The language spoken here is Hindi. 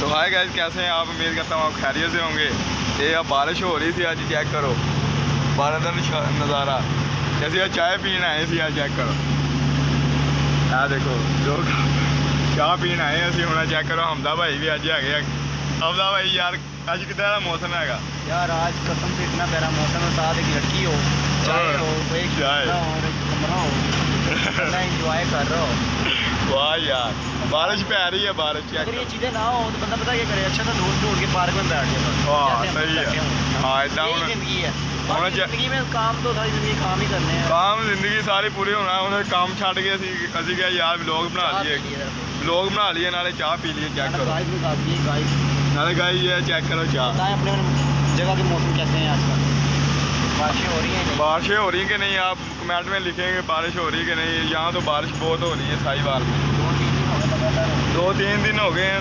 हाय गाइस, कैसे हैं आप? उम्मीद करता हूँ आप खैरियत से होंगे। ये अब बारिश हो रही थी आज, चेक करो बारिश का नज़ारा। जैसे आज चाय पीने आए थे, आज चेक करो आ देखो लोग चाह पीने आए हैं हम। चेक करो हमदा भाई भी अज है। हमदा भाई यार अज कितना मौसम है यार? आज कसम से इतना प्यारा मौसम है, साथ एक लड़की हो, चाय हो, एक कमरा हो, एंजॉय कर रहा हो। वाह यार, बारिश पे आ रही है बारिश। अगर ये चीज़ें ना हो तो बंदा पता क्या करे, अच्छा सा दोस्त ढूंढ के पार्क में बैठ जाता। हाँ सही है। हाँ इतना जिंदगी है, जिंदगी में काम तो सारी जिंदगी काम ही करने हैं। काम जिंदगी सारी पूरी होना है। उन्हें काम छड़ के असी क्या यार व्लॉग बना लिए, व्लॉग बना लिए नाले चाह पी लिए। चेक करो नाले गाइस ये चेक करो चाह। अपने जगह के मौसम कैसे हैं आजकल? बारिशें हो रही हैं? बारिशें हो रही हैं कि नहीं? आप कमेंट में लिखेंगे बारिश हो रही है कि नहीं। यहाँ तो बारिश बहुत हो रही है साहिवाल में। 2-3 दिन हो गए हैं।